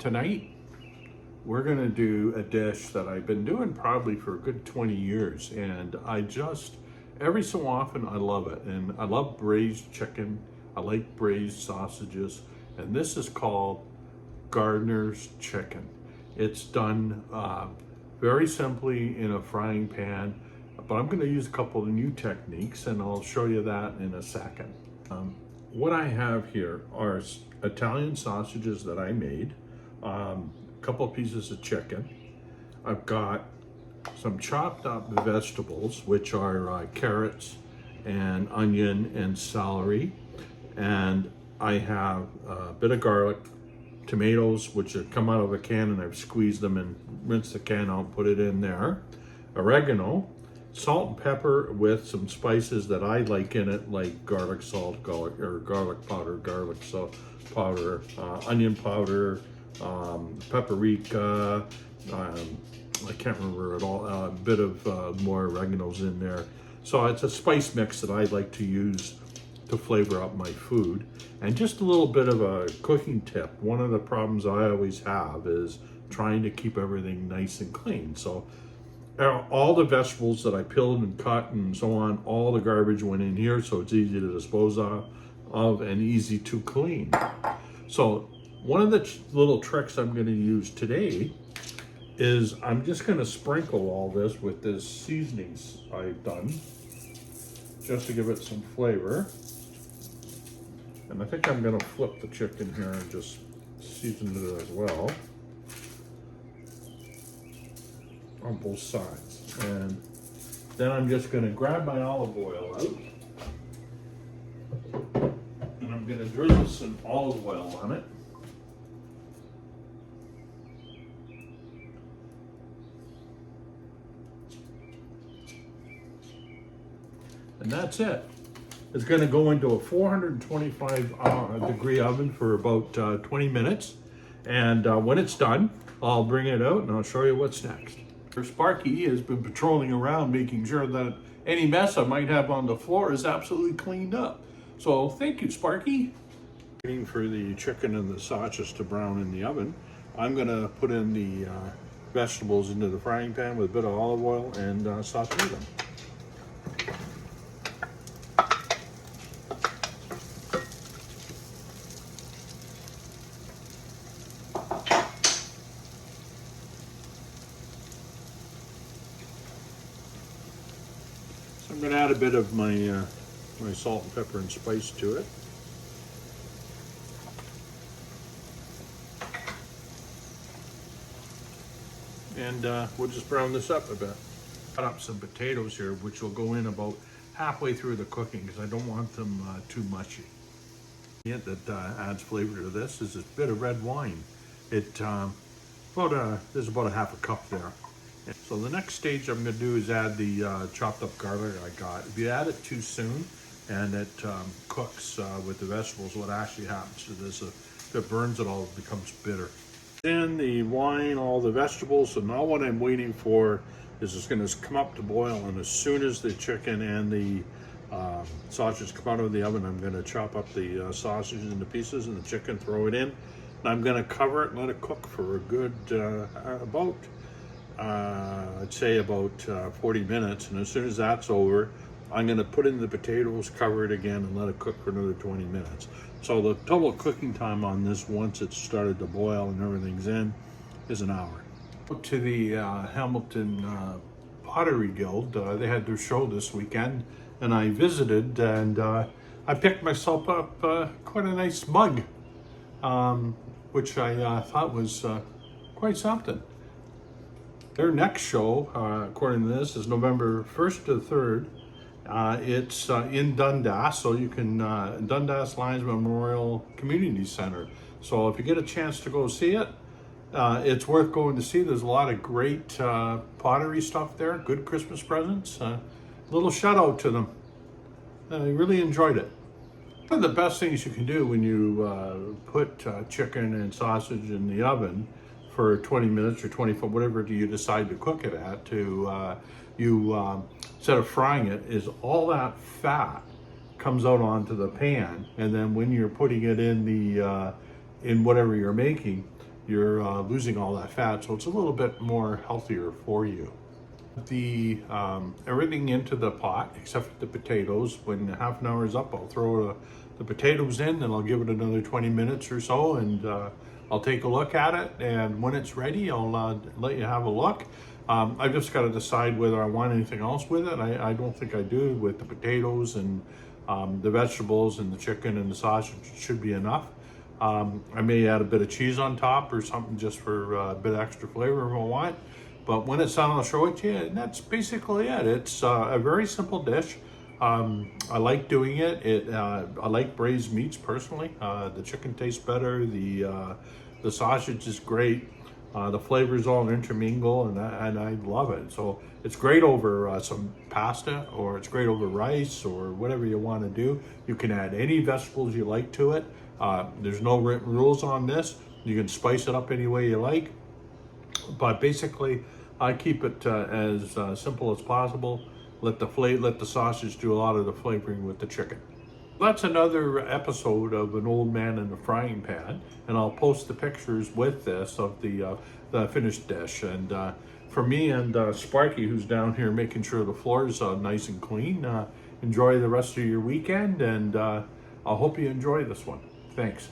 Tonight, we're gonna do a dish that I've been doing probably for a good 20 years. And every so often, I love it. And I love braised chicken. I like braised sausages. And this is called Gardener's chicken. It's done very simply in a frying pan, but I'm gonna use a couple of new techniques and I'll show you that in a second. What I have here are Italian sausages that I made, a couple of pieces of chicken. I've got some chopped up vegetables, which are carrots and onion and celery. And I have a bit of garlic, tomatoes, which have come out of a can and I've squeezed them and rinsed the can out, put it in there. Oregano, salt and pepper with some spices that I like in it, like garlic salt, garlic powder, garlic salt powder, onion powder, paprika, I can't remember at all, a bit of more oregano's in there. So it's a spice mix that I like to use to flavor up my food. And just a little bit of a cooking tip. One of the problems I always have is trying to keep everything nice and clean. So all the vegetables that I peeled and cut and so on, all the garbage went in here, so it's easy to dispose of and easy to clean. So one of the little tricks I'm going to use today is I'm just going to sprinkle all this with this seasonings I've done, just to give it some flavor. And I think I'm going to flip the chicken here and just season it as well on both sides. And then I'm just going to grab my olive oil out and I'm going to drizzle some olive oil on it. And that's it. It's going to go into a 425 degree oven for about 20 minutes. And when it's done, I'll bring it out and I'll show you what's next. Sparky has been patrolling around making sure that any mess I might have on the floor is absolutely cleaned up. So thank you, Sparky. Waiting for the chicken and the sausages to brown in the oven. I'm going to put in the vegetables into the frying pan with a bit of olive oil and saute them. I'm going to add a bit of my salt and pepper and spice to it. And we'll just brown this up a bit. Cut up some potatoes here, which will go in about halfway through the cooking because I don't want them too mushy. That adds flavor to this is a bit of red wine. There's about a half a cup there. So the next stage I'm going to do is add the chopped up garlic I got. If you add it too soon and it cooks with the vegetables, what actually happens to this, if it burns it all, it becomes bitter. Then the wine, all the vegetables, and now what I'm waiting for is it's going to come up to boil, and as soon as the chicken and the sausages come out of the oven, I'm going to chop up the sausages into pieces and the chicken, throw it in, and I'm going to cover it and let it cook for a good I'd say about 40 minutes, and as soon as that's over, I'm going to put in the potatoes, cover it again, and let it cook for another 20 minutes. So the total cooking time on this, once it's started to boil and everything's in, is an hour. To the Hamilton Pottery Guild, they had their show this weekend, and I visited, and I picked myself up quite a nice mug, which I thought was quite something. Their next show, according to this, is November 1st to 3rd. It's in Dundas, so you can, Dundas Lions Memorial Community Center. So if you get a chance to go see it, it's worth going to see. There's a lot of great pottery stuff there, good Christmas presents. Little shout out to them. I really enjoyed it. One of the best things you can do when you put chicken and sausage in the oven for 20 minutes or 24, whatever you decide to cook it at, instead of frying it, is all that fat comes out onto the pan, and then when you're putting it in the in whatever you're making, you're losing all that fat, so it's a little bit more healthier for you. The everything into the pot except for the potatoes. When half an hour is up, I'll throw the potatoes in, and I'll give it another 20 minutes or so, and I'll take a look at it, and when it's ready, I'll let you have a look. I've just got to decide whether I want anything else with it. I don't think I do with the potatoes, and the vegetables and the chicken and the sausage should be enough. I may add a bit of cheese on top or something just for a bit of extra flavor if I want. But when it's done, I'll show it to you, and that's basically it. It's a very simple dish. I like doing it. I like braised meats personally. The chicken tastes better. The sausage is great. The flavors all intermingle, and I love it. So it's great over some pasta, or it's great over rice, or whatever you want to do. You can add any vegetables you like to it. There's no written rules on this. You can spice it up any way you like. But basically, I keep it as simple as possible. Let the sausage do a lot of the flavoring with the chicken. That's another episode of An Old Man in a Frying Pan, and I'll post the pictures with this of the finished dish. And for me and Sparky, who's down here making sure the floor's nice and clean, enjoy the rest of your weekend, and I hope you enjoy this one. Thanks.